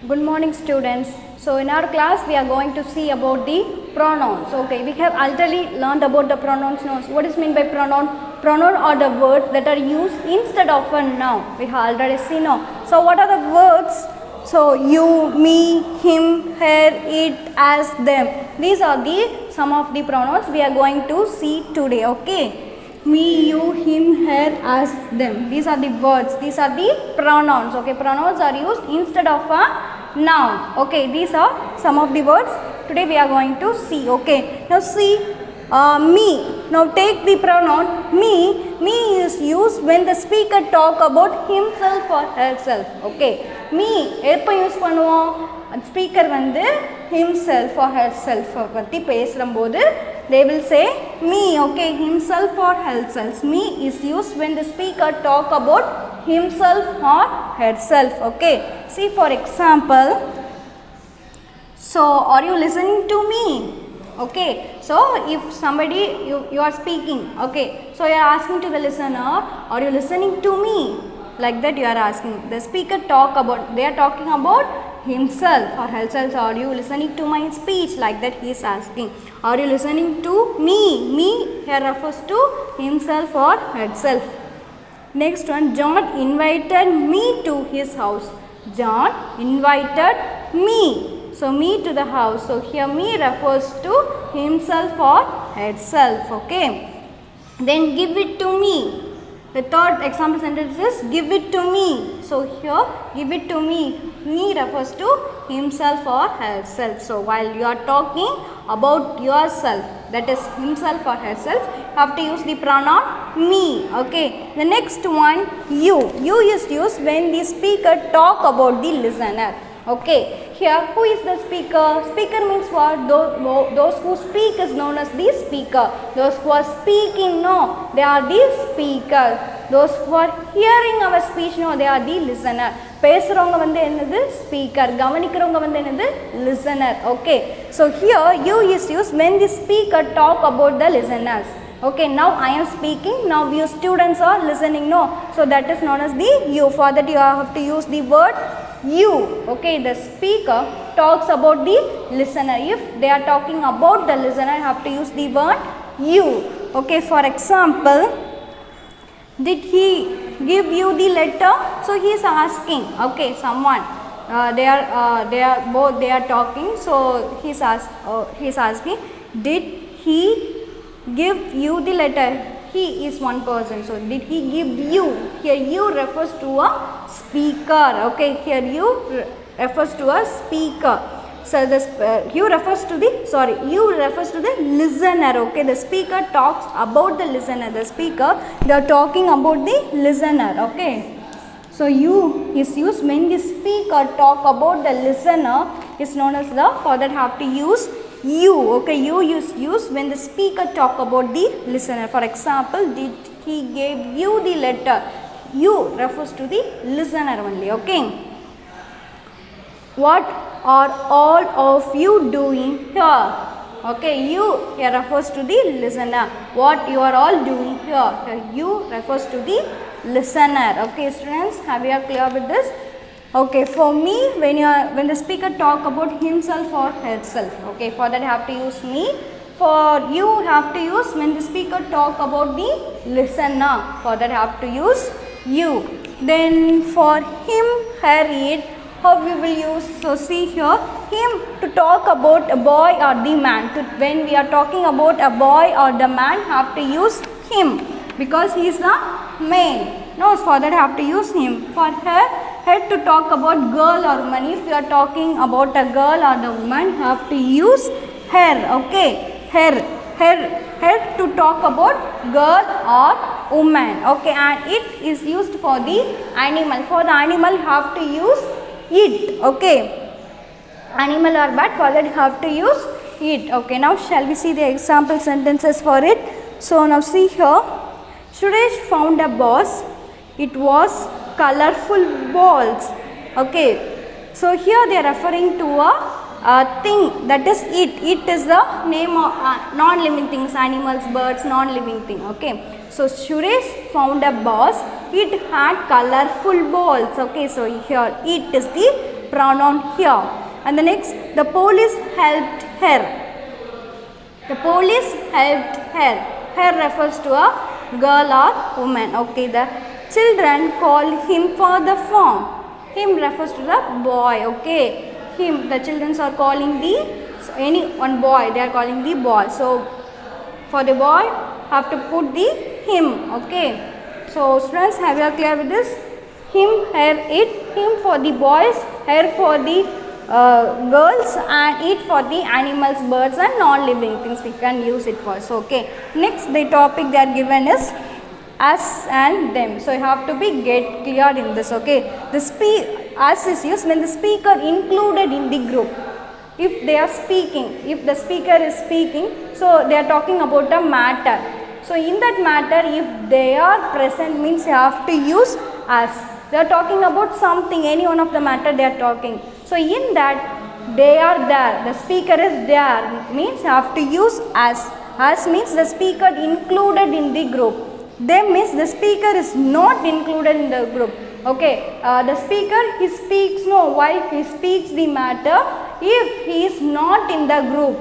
Good morning students. So in our class we are going to see about the pronouns. Okay, we have already learned about the pronouns. Now, what is meant by pronoun? Pronoun are the words that are used instead of a noun. We have already seen now. So what are the words? So you, me, him, her, it, as, them. These are the some of the pronouns we are going to see today. Okay. Me, you, him, her, us, them. These are the words. These are the pronouns. Okay, pronouns are used instead of a noun. Okay, these are some of the words today we are going to see. Okay, now see me. Now take the pronoun me. Me is used when the speaker talk about himself or herself. Okay, me எப்போ use பண்ணுவோம்? Speaker வந்து himself or herself பற்றி பேசும்போது they will say me. Okay, himself or herself. Me is used when the speaker talk about himself or herself. Okay, see for example, so are you listening to me? Okay, so if somebody you are speaking, okay, so you are asking to the listener, are you listening to me? Like that you are asking. The speaker they are talking about himself or herself. Are you listening to my speech? Like that he is asking. Are you listening to me? Me here refers to himself or herself. Next one, John invited me to his house. John invited me. So me to the house. So here me refers to himself or herself. Okay. Then give it to me. The third example sentence is give it to me. So here give it to me. Me refers to himself or herself. So while you are talking about yourself, that is himself or herself, you have to use the pronoun me. Okay. The next one, you. You is used when the speaker talk about the listener. Okay, here who is the speaker? Speaker means what? Those who speak is known as the speaker. Those who are speaking, no, they are the speaker. Those who are hearing our speech, no, they are the listener. பேசுறவங்க வந்து என்னது speaker, கவனிக்கிறவங்க வந்து என்னது listener. Okay, so here you is used when the speaker talk about the listeners. Okay, now I am speaking, now you students are listening, no, so that is known as the you. For that you have to use the word you. Okay, the speaker talks about the listener. If they are talking about the listener, you have to use the word you. Okay, for example, did he give you the letter? So he is asking. Okay, someone they are talking, so he is asking, did he give you the letter? He is one person, so did he give you? Here you refers to a speaker. Okay, here you refers to a speaker. So this you refers to the listener. Okay, the speaker talks about the listener. The speaker, they are talking about the listener. Okay, so you is used when the speaker talk about the listener, is known as the. For that have to use you. Okay, you is used when the speaker talk about the listener. For example, did he give you the letter? You refers to the listener only. Okay, what are all of you doing here? Okay, you here refers to the listener. What you are all doing here? Here you refers to the listener. Okay students, have you are clear with this? Okay, for me, when the speaker talk about himself or herself, okay, for that I have to use me. For you have to use when the speaker talk about the listener. For that I have to use you. Then for him, her, it, how we will use? So see here, him to talk about a boy or the man. When we are talking about a boy or the man, have to use him because he is the male. No, for that I have to use him. For her to talk about girl or woman. If you are talking about a girl or the woman, have to use her. Okay, her to talk about girl or woman. Okay, and it is used for the animal. For the animal, have to use it. Okay, animal or bird, for that have to use it. Okay, now shall we see the example sentences for it? So now see here, Suresh found a boss. It was colorful balls. Okay, so here they are referring to a thing, that is it. It is the name of non-living things, animals, birds, non-living thing. Okay, so Suresh found a boss. It had colorful balls. Okay, so here it is the pronoun here. And the next, the police helped her. The police helped her. Her refers to a girl or woman. Okay, the children called him for the farm. Him refers to the boy. Okay, him, the children are calling the, so any one boy, they are calling the boy. So for the boy, have to put the him. Okay, so students, have you clear with this? Him, her, it. Him for the boys, her for the girls, and it for the animals, birds and non-living things. We can use it for. So okay, next the topic they are given is us and them. So you have to be get clear in this. Okay, the us is used when the speaker included in the group. If they are speaking, if the speaker is speaking, so they are talking about a matter. So in that matter, if they are present, means you have to use us. They are talking about something, any one of the matter they are talking. So in that, they are there, the speaker is there, means you have to use us. Us means the speaker included in the group. Them means the speaker is not included in the group. Okay, the speaker, he speaks, no, why he speaks the matter if he is not in the group.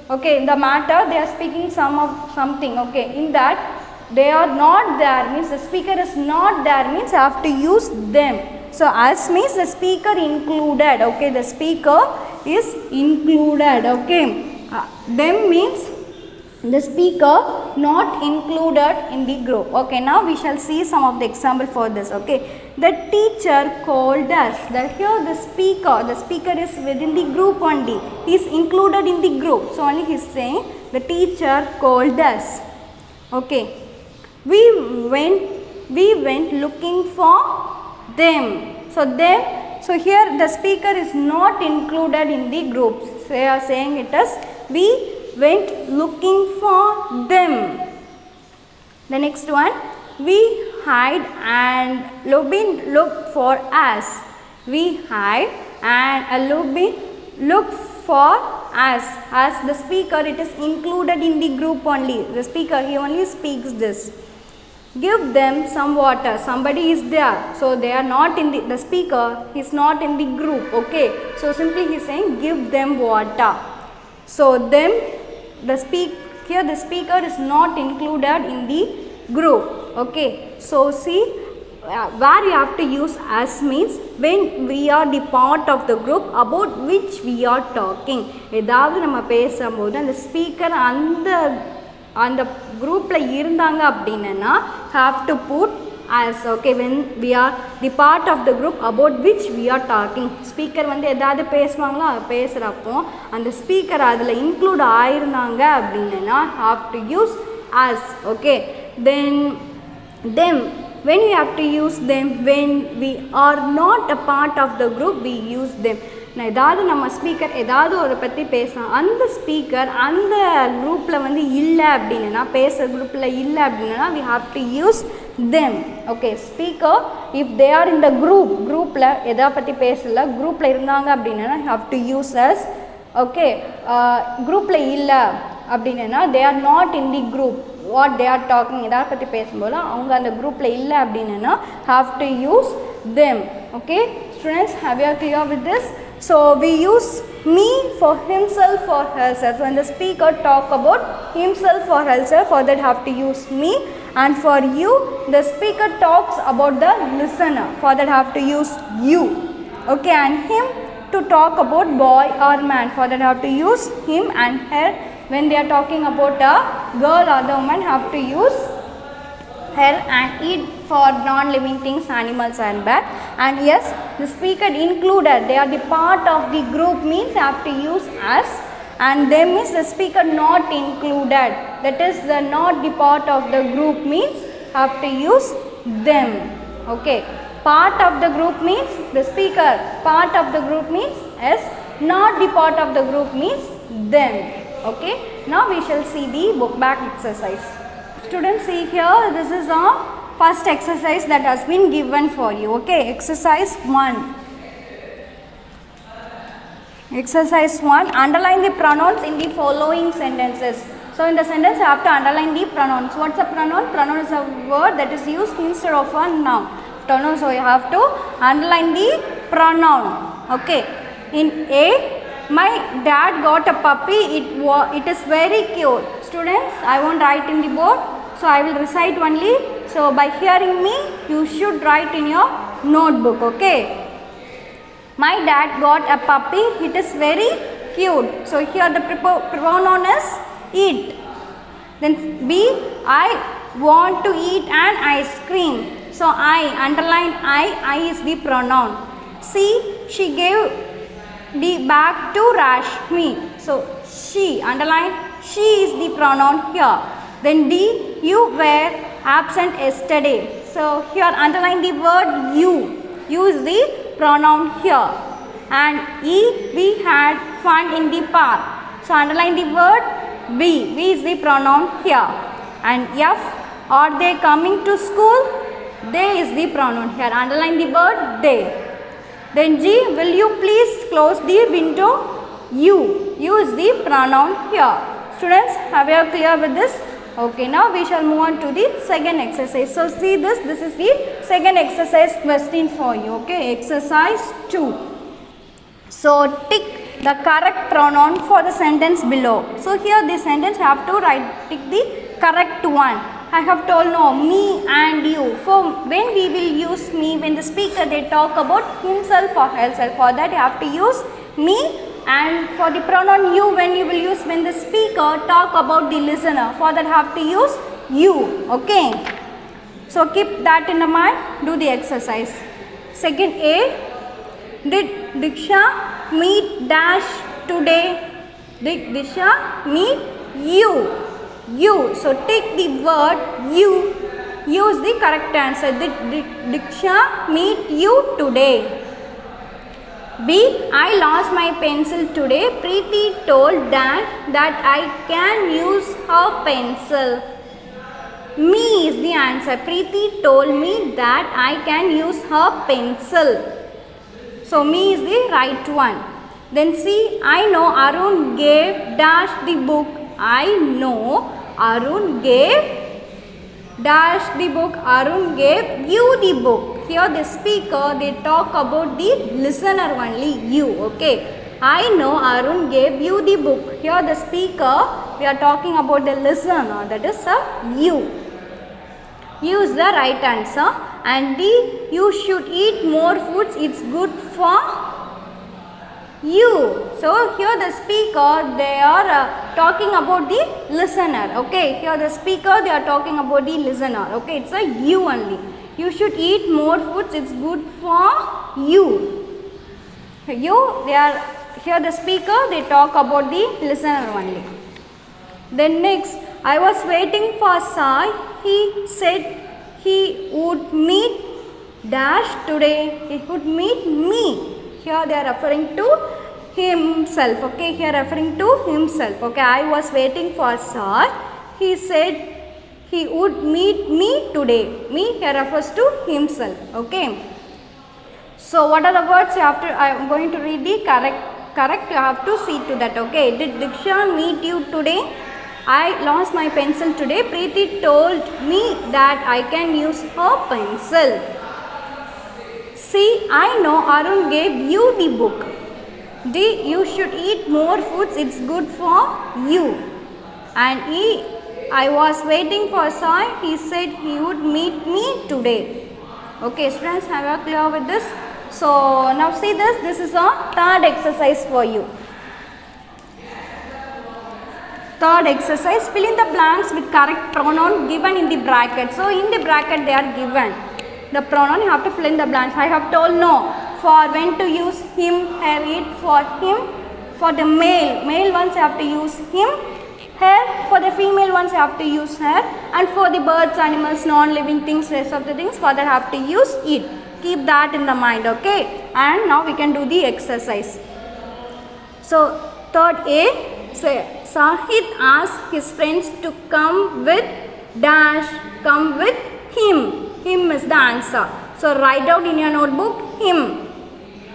Okay, in the matter they are speaking something. Okay, in that they are not there, means the speaker is not there, means I have to use them. So us means the speaker included. Okay, the speaker is included. Okay, them means the speaker not included in the group. Okay, now we shall see some of the example for this. Okay, the teacher called us. That here the speaker is within the group only. He is included in the group. So only he is saying the teacher called us. Okay, we went looking for them. So them. So here the speaker is not included in the group. So they are saying it as we went looking for them. The next one, we hide and Lubin looked for us. We hide and Lubin looked for us. As the speaker, it is included in the group only. The speaker, he only speaks this. Give them some water. Somebody is there. So they are not in the speaker is not in the group. Okay. So simply he is saying give them water. So them, the speaker is not included in the group. Okay, so see where you have to use us means when we are the part of the group about which we are talking. ஏதாவது நம்ம பேசும்போது அந்த speaker அந்த குரூப்ல இருந்தாங்க அப்படின்னா have to put as. Okay, when we are the part of the group about which we are talking. Speaker வந்து ஏதாவது பேசுவாங்களோ பேசுகிறப்போ அந்த ஸ்பீக்கர் அதில் இன்க்ளூட் ஆயிருந்தாங்க அப்படின்னா have to use us. Okay, then them, when we have to use them, when we are not a part of the group we use them. ஏதாவது நம்ம speaker ஏதாவது ஒரு பற்றி பேசலாம், அந்த ஸ்பீக்கர் அந்த குரூப்பில் வந்து இல்லை அப்படின்னா பேசுகிற குரூப்பில் இல்லை அப்படின்னா we have to use them. Okay, speaker if they are in the குரூப்பில் எதை பற்றி பேசல குரூப்பில் இருந்தாங்க அப்படின்னா have to use us. Okay, குரூப்பில் இல்லை அப்படின்னா they are not in the group what they are talking, எதை பற்றி பேசும்போது அவங்க அந்த குரூப்பில் இல்லை அப்படின்னா have to use them. Okay students, have you clear with this? So we use me for himself or herself. When the speaker talk about himself or herself, for that have to use me. And for you, the speaker talks about the listener, for that have to use you. Okay, and him to talk about boy or man, for that have to use him. And her, when they are talking about a girl or the woman, have to use her. And it for non-living things, animals and bat. And yes, the speaker included, they are the part of the group means have to use us. And them is the speaker not included, that is the not the part of the group means have to use them. Okay, part of the group means the speaker, part of the group means yes, not the part of the group means them. Okay, now we shall see the book back exercise. Students, see here, this is a first exercise that has been given for you. Okay, exercise 1. Exercise 1, underline the pronouns in the following sentences. So in the sentence you have to underline the pronouns. What's a pronoun? Pronoun is a word that is used instead of a noun. So you have to underline the pronoun. Okay. In A, my dad got a puppy. It is very cute. Students, I won't write in the board, so I will recite only. So by hearing me, you should write in your notebook. Okay. My dad got a puppy. It is very cute. So here the pronoun is it. Then B, I want to eat an ice cream. So I, underline I is the pronoun. C, she gave the bag to Rashmi. So she, underline she is the pronoun here. Then D, you were absent yesterday. So here underline the word you. You is the pronoun here. And E, we had fun in the park. So underline the word we. We is the pronoun here. And F, are they coming to school? They is the pronoun here. Underline the word they. Then G, will you please close the window? You. You is the pronoun here. Students, have you clear with this? Okay, now we shall move on to the second exercise. So see this is the second exercise question for you. Okay, exercise 2. So tick the correct pronoun for the sentence below. So here the sentence have to tick the correct one. I have told no, me and you. For when we will use me, when the speaker they talk about himself or herself, for that you have to use me. And for the pronoun you, when you will use when the speaker talk about the listener, for that have to use you. Okay. So keep that in the mind. Do the exercise. Second A. Did Diksha meet Dash today? Did Diksha meet you? You. So take the word you. Use the correct answer. Did Diksha meet you today? B. I lost my pencil today. Preeti told Dash that I can use her pencil. Me is the answer. Preeti told me that I can use her pencil. So me is the right one. Then C. I know Arun gave Dash the book. I know Arun gave Dash the book. Arun gave you the book. Here the speaker they talk about the listener only, you. Okay. I know Arun gave you the book. Here the speaker we are talking about the listener, that is you. You is the right answer. And D, you should eat more foods, it's good for you. So here the speaker they are talking about the listener. Okay, here the speaker they are talking about the listener. Okay, it's a you only. You should eat more foods, it's good for you. You, they are here the speaker they talk about the listener only. Then next, I was waiting for Sai. He said he would meet Dash today. He would meet me. Here they are referring to himself. Okay, here referring to himself. Okay, I was waiting for Sai. He said he would meet me today. Me here refers to himself. Okay. So what are the words you have to? I am going to read the correct. You have to see to that. Okay. Did Diksha meet you today? I lost my pencil today. Preeti told me that I can use her pencil. C. I know Arun gave you the book. D. You should eat more foods. It's good for you. And E. I was waiting for Sai. He said he would meet me today. Okay, students, have you clear with this? So now see this. This is a third exercise for you. Third exercise, fill in the blanks with correct pronoun given in the bracket. So in the bracket they are given the pronoun, you have to fill in the blanks. I have told no for when to use him, her, it, for him. For the male ones you have to use him, her. For the female ones you have to use her. And for the birds, animals, non-living things, rest of the things, for that have to use it. Keep that in the mind. Okay. And now we can do the exercise. So third A, say Sahid asked his friends to come with Dash, come with him. Him is the answer. So write out in your notebook him.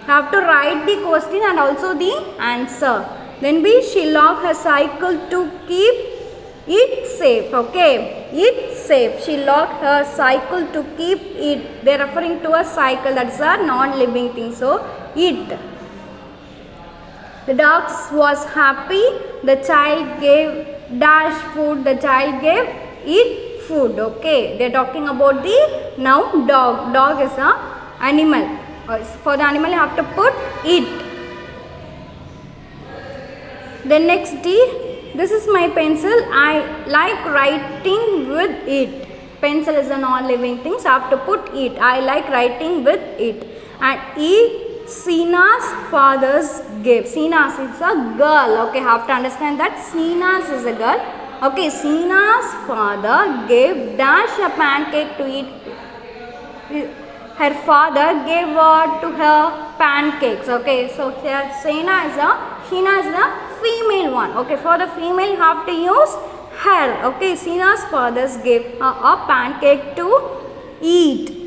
Have to write the question and also the answer. Then B, she locked her cycle to keep it safe. Okay, it safe. She locked her cycle to keep it. They are referring to a cycle, that's a non-living thing. So it. The dog was happy. The child gave dash food. The child gave it food. Okay, they are talking about the noun dog. Dog is a animal. For the animal you have to put it. Then next D. This is my pencil. I like writing with it. Pencil is a non-living thing, so I have to put it. I like writing with it. And E. Sina's father's gift. Sina's is a girl. Okay, have to understand that Sina's is a girl. Okay, Sina's father gave dash a pancake to eat. Her father gave to her pancakes. Okay, so here Sheena is the female one. Okay, for the female you have to use her. Okay, Sheena's father's gave a pancake to eat.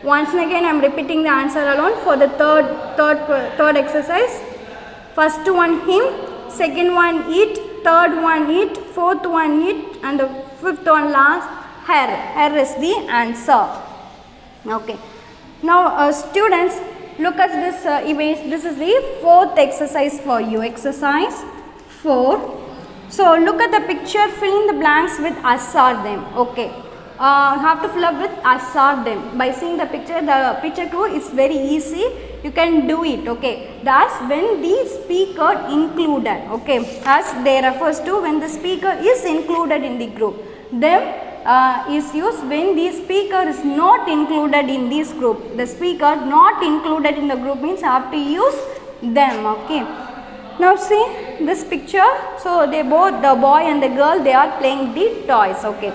Once again I am repeating the answer alone for the third exercise. First one him, second one it, third one it, fourth one it, and the fifth one last her. Her is the answer. Okay. Now students, look at this image. This is the fourth exercise for you. Exercise 4. So look at the picture, fill in the blanks with us or them. Okay. Have to fill up with us or them. By seeing the picture clue is very easy. You can do it. Okay. Thus, when the speaker included. Okay. As they refers to when the speaker is included in the group. Them is used when the speaker is not included in this group. The speaker not included in the group means I have to use them. Okay. Now see this picture. So they both, the boy and the girl, they are playing the toys. Okay.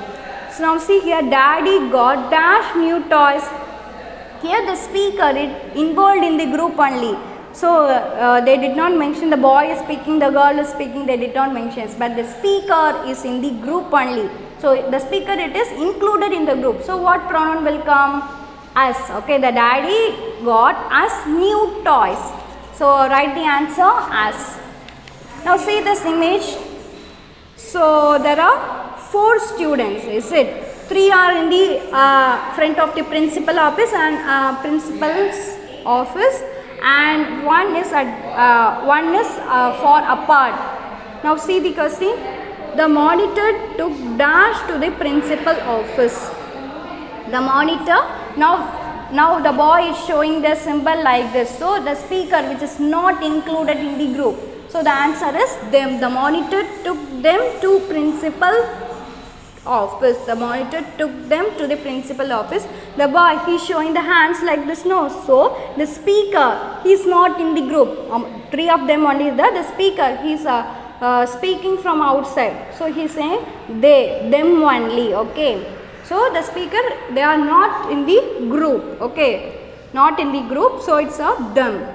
So now see here, daddy got dash new toys. Here the speaker is involved in the group only. So they did not mention the boy is speaking, the girl is speaking, they did not mention. But the speaker is in the group only. So the speaker, it is included in the group. So what pronoun will come? Us. Okay, the daddy got us new toys. So write the answer as. Now see this image. So there are 4 students, is it? 3 are in the front of the principal office and principal's office, and one is far apart. Now see the question. The monitor took dash to the principal office. The monitor, now the boy is showing the symbol like this. So the speaker which is not included in the group. So the answer is them. The monitor took them to principal office. The monitor took them to the principal office. The boy, he is showing the hands like this. No. So the speaker, he is not in the group. 3 of them only is there. The speaker, he is speaking from outside. So he is saying they, them only. Okay. So the speaker, they are not in the group. Okay. Not in the group. So it's a them.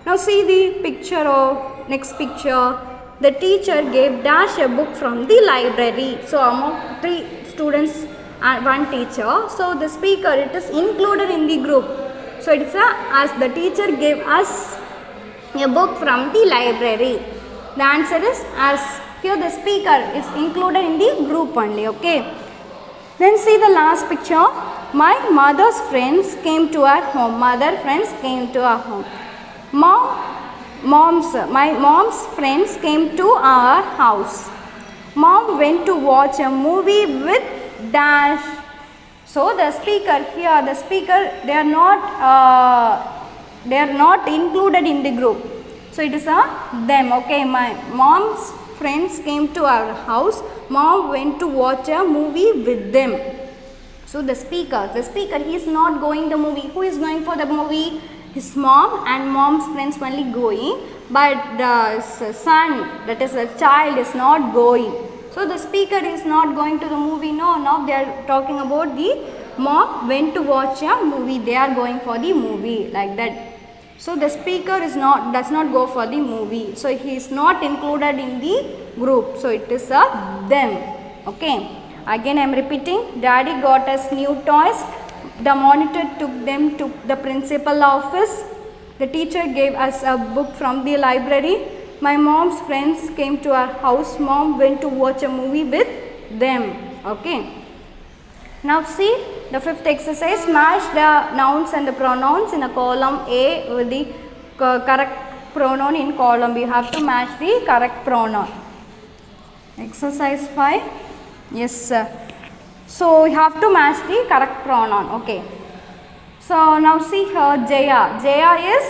Now see the picture of next picture. The teacher gave dash a book from the library. So among 3 students and 1 teacher. So the speaker, it is included in the group. So it's as the teacher gave us a book from the library. The answer is as. Here the speaker is included in the group only. Okay. Then see the last picture. My mother's friends came to our home. Mother friends came to our home. My mom's friends came to our house. Mom went to watch a movie with dash. So the speaker here, the speaker, they are not included in the group. So it is a them. Okay, my mom's friends came to our house. Mom went to watch a movie with them. So the speaker, he is not going the movie. Who is going for the movie? His mom and mom's friends only going, but the son, that is the child, is not going. So the speaker is not going to the movie. No, now they are talking about the mom went to watch a movie. They are going for the movie, like that. So the speaker does not go for the movie. So he is not included in the group. So it is a them. Okay. Again I am repeating. Daddy got us new toys. The monitor took them to the principal office. The teacher gave us a book from the library. My mom's friends came to our house. Mom went to watch a movie with them. Okay. Now see the 5th exercise. Match the nouns and the pronouns in a column A with the correct pronoun in column. You have to match the correct pronoun. Exercise 5. Yes, sir. So you have to match the correct pronoun. Okay. So now see her, Jaya. Jaya is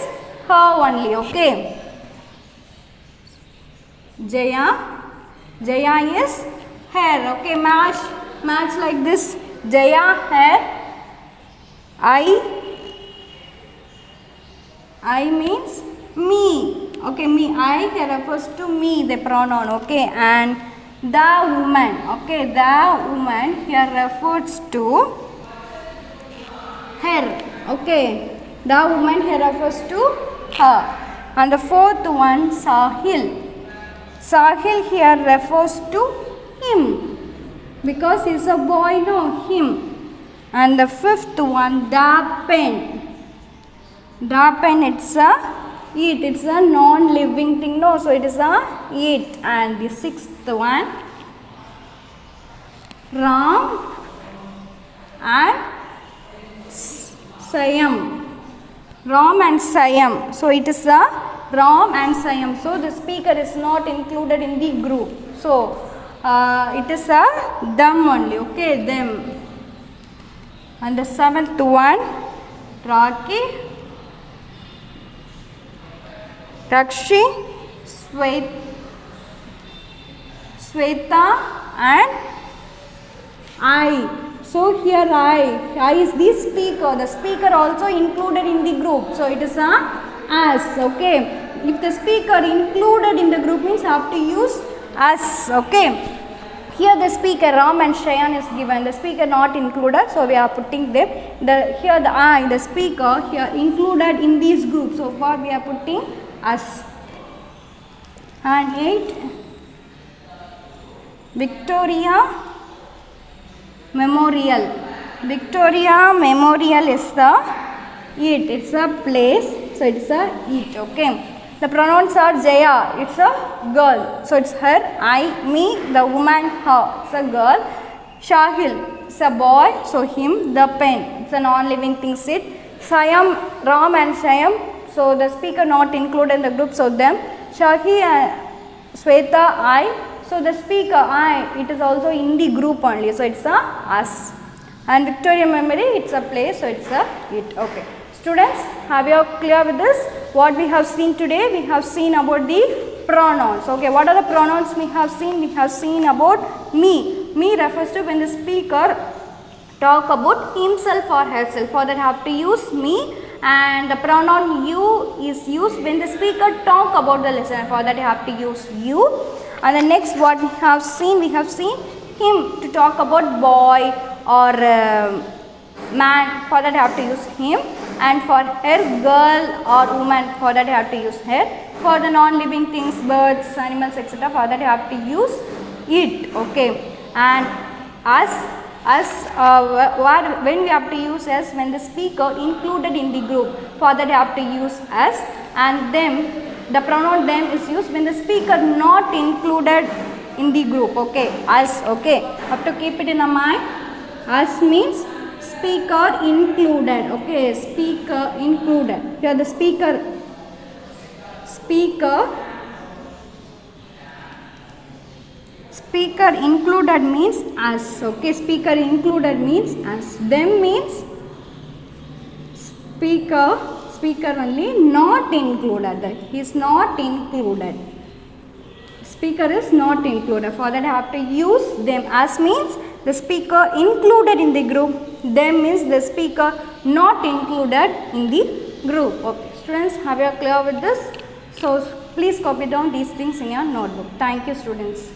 her only. Okay. Jaya is her. Okay. Match like this. Jaya, her. I means me. Okay, me. I here refers to me, the pronoun. Okay, and the woman. Okay, the woman here refers to her. Okay, the woman here refers to her. And the fourth one, Sahil. Sahil here refers to him because he is a boy. No, him. And the fifth one, the pen. The pen, it's a it. It's a non-living thing. No, so it is a it. And the sixth one, Ram and Sayam. Ram and Sayam. So it is a Ram and Sayam. So the speaker is not included in the group. So it is a them only. Okay, them. And the seventh one, Rakshi, Sweta and I. So here I is the speaker. The speaker also included in the group. So it is a us. Okay. If the speaker included in the group means I have to use us. Okay. Here the speaker Ram and Shayan is given. The speaker not included. So we are putting them. Here the I, the speaker here included in these groups. So far we are putting us. And 8, Victoria Memorial. Victoria Memorial is the it. It's a place. So it's a it. Okay. The pronouns are Jaya. It's a girl. So it's her, I, me, the woman, her. It's a girl. Shahil. It's a boy. So him, the pen. It's a non-living thing. It. Sayam, Ram and Sayam. So the speaker not included in the group. So them. Shahi and Sweta, I. So the speaker, I, it is also in the group only. So it's a us. And Victoria Memory, it's a place. So it's a it. Okay. Students, have you clear with this? What we have seen today? We have seen about the pronouns. Okay. What are the pronouns we have seen? We have seen about me. Me refers to when the speaker talk about himself or herself. For that have to use me. And the pronoun you is used when the speaker talk about the listener. For that you have to use you. And the next what we have seen him to talk about boy or man. For that you have to use him. And for her, girl or woman. For that you have to use her. For the non-living things, birds, animals, etc. For that you have to use it. Okay. And when we have to use us when the speaker included in the group. For that you have to use us. And them, the pronoun them is used when the speaker not included in the group. Okay, us. Okay, have to keep it in a mind. Us means speaker included. Okay, speaker included. Here the speaker included means us. Okay, speaker included means us. Them means speaker only not included. He is not included. Speaker is not included. For that I have to use them. As means the speaker included in the group. Them means the speaker not included in the group. Okay, students, have you clear with this? So please copy down these things in your notebook. Thank you, students.